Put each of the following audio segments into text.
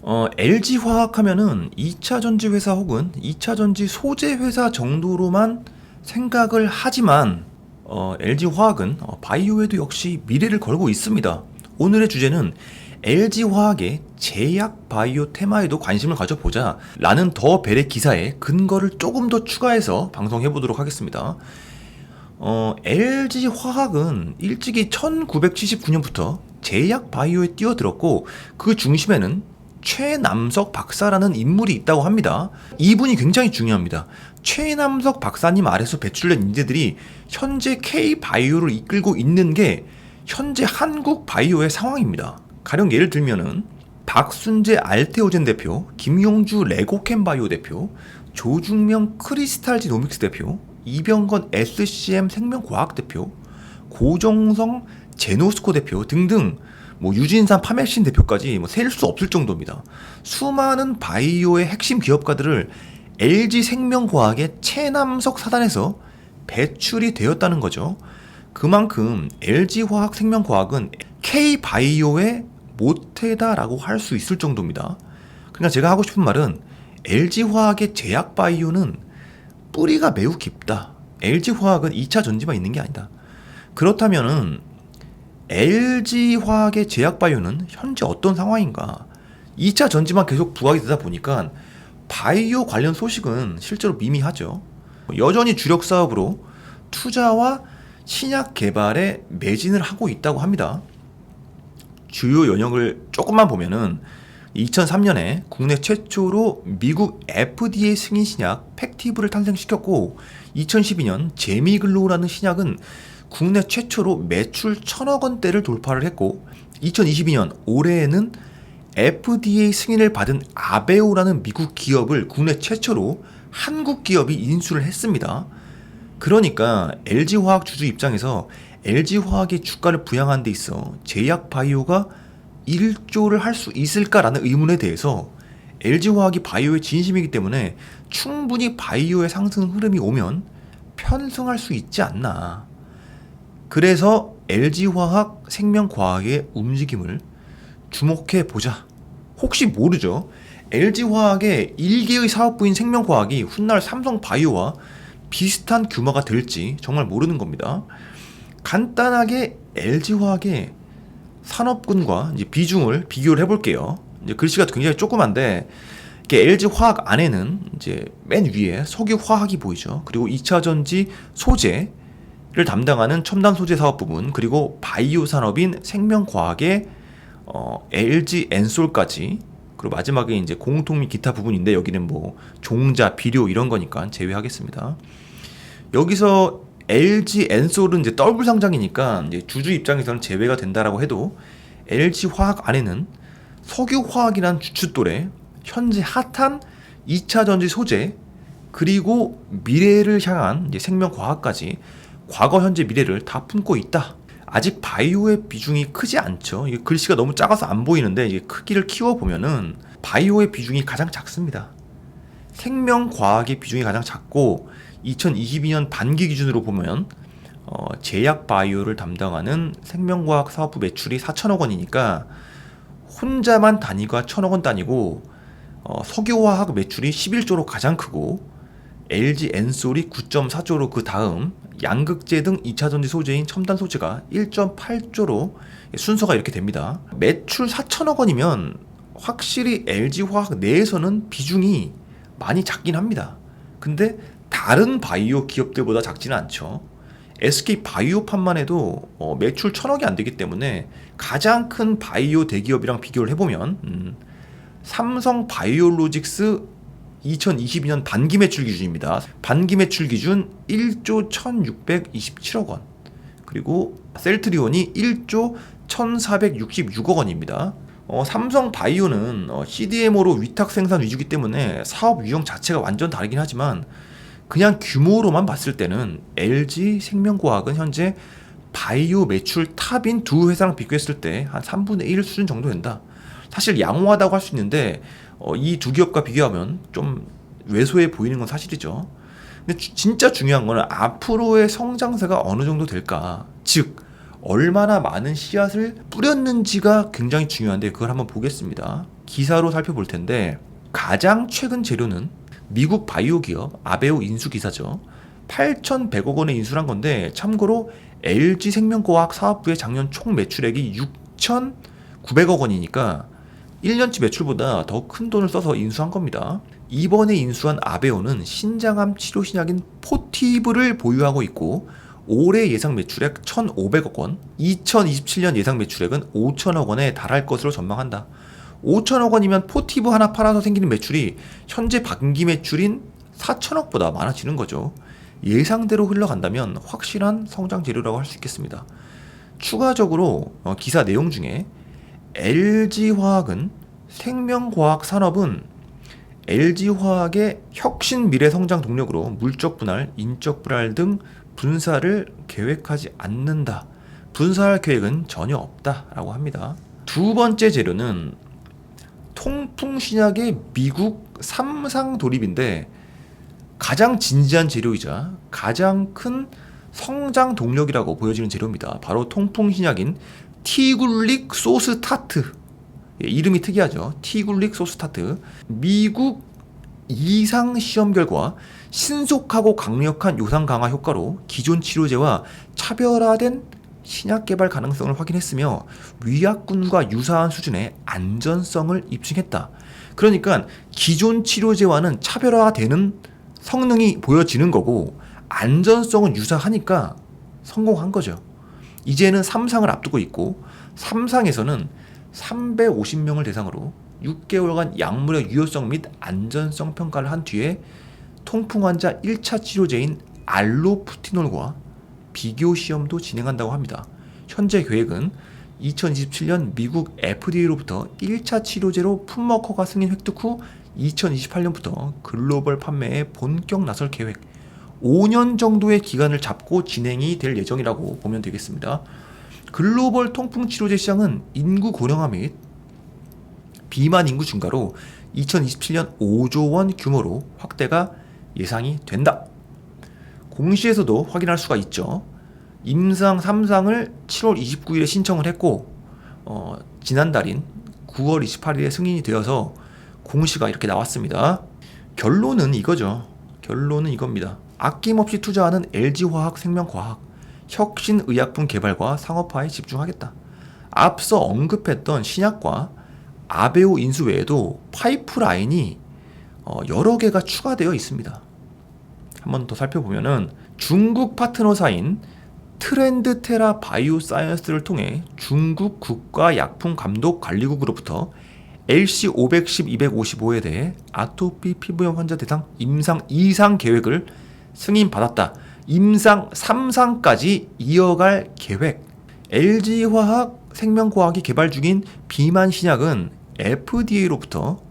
LG화학 하면은 2차전지 회사 혹은 2차전지 소재 회사 정도로만 생각을 하지만 LG화학은 바이오에도 역시 미래를 걸고 있습니다. 오늘의 주제는 LG화학의 제약 바이오 테마에도 관심을 가져보자 라는 더 벨의 기사에 근거를 조금 더 추가해서 방송해 보도록 하겠습니다. LG화학은 일찍이 1979년부터 제약 바이오에 뛰어들었고 그 중심에는 최남석 박사라는 인물이 있다고 합니다. 이분이 굉장히 중요합니다. 최남석 박사님 아래서 배출된 인재들이 현재 K바이오를 이끌고 있는 게 현재 한국 바이오의 상황입니다. 가령 예를 들면은 박순재 알테오젠 대표, 김용주 레고캠 바이오 대표, 조중명 크리스탈 지노믹스 대표, 이병건 SCM 생명과학 대표, 고정성 제노스코 대표 등등 유진산 파맥신 대표까지 셀 수 없을 정도입니다. 수많은 바이오의 핵심 기업가들을 LG생명과학의 최남석 사단에서 배출이 되었다는 거죠. 그만큼 LG화학 생명과학은 K바이오의 모태다라고 할 수 있을 정도입니다. 그러니까 제가 하고 싶은 말은 LG화학의 제약바이오는 뿌리가 매우 깊다. LG화학은 2차 전지만 있는 게 아니다. 그렇다면은 LG화학의 제약바이오는 현재 어떤 상황인가? 2차 전지만 계속 부각이 되다 보니까 바이오 관련 소식은 실제로 미미하죠. 여전히 주력 사업으로 투자와 신약 개발에 매진을 하고 있다고 합니다. 주요 연역을 조금만 보면은 2003년에 국내 최초로 미국 FDA 승인 신약 팩티브를 탄생시켰고 2012년 제미글로우라는 신약은 국내 최초로 매출 1,000억 원대를 돌파를 했고 2022년 올해에는 FDA 승인을 받은 아베오라는 미국 기업을 국내 최초로 한국 기업이 인수를 했습니다. 그러니까 LG화학 주주 입장에서 LG화학의 주가를 부양하는 데 있어 제약바이오가 일조를 할 수 있을까라는 의문에 대해서 LG화학이 바이오의 진심이기 때문에 충분히 바이오의 상승 흐름이 오면 편승할 수 있지 않나. 그래서 LG화학 생명과학의 움직임을 주목해 보자. 혹시 모르죠. LG화학의 1개의 사업부인 생명과학이 훗날 삼성바이오와 비슷한 규모가 될지 정말 모르는 겁니다. 간단하게 LG화학의 산업군과 이제 비중을 비교를 해볼게요. 이제 글씨가 굉장히 조그만데 LG화학 안에는 이제 맨 위에 석유화학이 보이죠. 그리고 2차전지 소재를 담당하는 첨단 소재 사업 부분, 그리고 바이오 산업인 생명과학의 LG 엔솔까지, 그리고 마지막에 이제 공통 및 기타 부분인데 여기는 종자, 비료 이런 거니까 제외하겠습니다. 여기서 LG 엔솔은 이제 더블 상장이니까 이제 주주 입장에서는 제외가 된다라고 해도 LG 화학 안에는 석유화학이란 주춧돌에 현재 핫한 2차 전지 소재, 그리고 미래를 향한 이제 생명과학까지 과거, 현재, 미래를 다 품고 있다. 아직 바이오의 비중이 크지 않죠. 이게 글씨가 너무 작아서 안 보이는데 이게 크기를 키워보면은 바이오의 비중이 가장 작습니다. 생명과학의 비중이 가장 작고 2022년 반기 기준으로 보면 제약 바이오를 담당하는 생명과학 사업부 매출이 4천억 원이니까 혼자만 단위가 1,000억 원 단위고 석유화학 매출이 11조로 가장 크고 LG 엔솔이 9.4조로 그 다음 양극재 등 2차전지 소재인 첨단 소재가 1.8조로 순서가 이렇게 됩니다. 매출 4천억 원이면 확실히 LG화학 내에서는 비중이 많이 작긴 합니다. 근데 다른 바이오 기업들보다 작지는 않죠. SK바이오판만 해도 매출 1,000억이 안 되기 때문에 가장 큰 바이오 대기업이랑 비교를 해보면 삼성바이오로직스 2022년 반기 매출 기준입니다. 반기 매출 기준 1조 1,627억 원, 그리고 셀트리온이 1조 1,466억 원입니다. 삼성바이오는 CDMO로 위탁 생산 위주이기 때문에 사업 유형 자체가 완전 다르긴 하지만 그냥 규모로만 봤을 때는 LG 생명과학은 현재 바이오 매출 탑인 두 회사랑 비교했을 때 한 3분의 1 수준 정도 된다. 사실 양호하다고 할 수 있는데 이 두 기업과 비교하면 좀 왜소해 보이는 건 사실이죠. 근데 진짜 중요한 거는 앞으로의 성장세가 어느 정도 될까, 즉 얼마나 많은 씨앗을 뿌렸는지가 굉장히 중요한데 그걸 한번 보겠습니다. 기사로 살펴볼 텐데, 가장 최근 재료는 미국 바이오 기업 아베오 인수 기사죠. 8,100억 원에 인수한 건데, 참고로 LG 생명과학 사업부의 작년 총 매출액이 6,900억 원이니까 1년치 매출보다 더 큰 돈을 써서 인수한 겁니다. 이번에 인수한 아베오는 신장암 치료 신약인 포티브를 보유하고 있고, 올해 예상 매출액 1,500억 원, 2027년 예상 매출액은 5천억 원에 달할 것으로 전망한다. 5천억 원이면 포티브 하나 팔아서 생기는 매출이 현재 반기 매출인 4천억보다 많아지는 거죠. 예상대로 흘러간다면 확실한 성장 재료라고 할 수 있겠습니다. 추가적으로 기사 내용 중에 LG화학은 생명과학 산업은 LG화학의 혁신 미래 성장 동력으로 물적 분할, 인적 분할 등 분사를 계획하지 않는다. 분사할 계획은 전혀 없다라고 합니다. 두 번째 재료는 통풍신약의 미국 3상 도입인데, 가장 진지한 재료이자 가장 큰 성장 동력이라고 보여지는 재료입니다. 바로 통풍신약인 티굴릭 소스타트. 이름이 특이하죠. 티굴릭 소스타트. 미국 2상 시험 결과 신속하고 강력한 요상 강화 효과로 기존 치료제와 차별화된 신약 개발 가능성을 확인했으며 위약군과 유사한 수준의 안전성을 입증했다. 그러니까 기존 치료제와는 차별화되는 성능이 보여지는 거고, 안전성은 유사하니까 성공한 거죠. 이제는 3상을 앞두고 있고, 3상에서는 350명을 대상으로 6개월간 약물의 유효성 및 안전성 평가를 한 뒤에 통풍 환자 1차 치료제인 알로푸티놀과 비교 시험도 진행한다고 합니다. 현재 계획은 2027년 미국 FDA로부터 1차 치료제로 품목허가 승인 획득 후 2028년부터 글로벌 판매에 본격 나설 계획. 5년 정도의 기간을 잡고 진행이 될 예정이라고 보면 되겠습니다. 글로벌 통풍 치료제 시장은 인구 고령화 및 비만 인구 증가로 2027년 5조 원 규모로 확대가 예상이 된다. 공시에서도 확인할 수가 있죠. 임상 3상을 7월 29일에 신청을 했고, 지난달인 9월 28일에 승인이 되어서 공시가 이렇게 나왔습니다. 결론은 이거죠. 결론은 이겁니다. 아낌없이 투자하는 LG화학 생명과학, 혁신의약품 개발과 상업화에 집중하겠다. 앞서 언급했던 신약과 아베오 인수 외에도 파이프라인이 여러 개가 추가되어 있습니다. 한번 더 살펴보면은 중국 파트너사인 트렌드테라 바이오사이언스를 통해 중국 국가약품감독관리국으로부터 LC510-255에 대해 아토피 피부염 환자 대상 임상 2상 계획을 승인받았다. 임상 3상까지 이어갈 계획. LG화학 생명과학이 개발 중인 비만 신약은 FDA로부터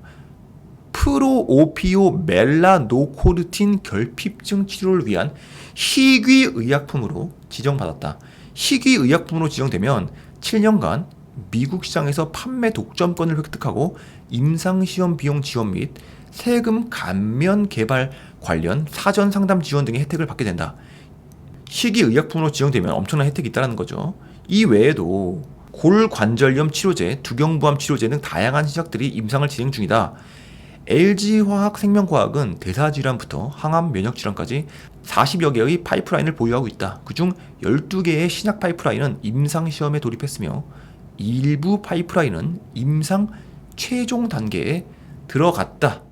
프로오피오 멜라노코르틴 결핍증 치료를 위한 희귀의약품으로 지정받았다. 희귀의약품으로 지정되면 7년간 미국 시장에서 판매 독점권을 획득하고 임상시험 비용 지원 및 세금 감면 개발 관련 사전 상담 지원 등의 혜택을 받게 된다. 희귀의약품으로 지정되면 엄청난 혜택이 있다는 거죠. 이 외에도 골관절염 치료제, 두경부암 치료제 등 다양한 신약들이 임상을 진행 중이다. LG화학 생명과학은 대사질환부터 항암 면역질환까지 40여 개의 파이프라인을 보유하고 있다. 그중 12개의 신약 파이프라인은 임상시험에 돌입했으며 일부 파이프라인은 임상 최종 단계에 들어갔다.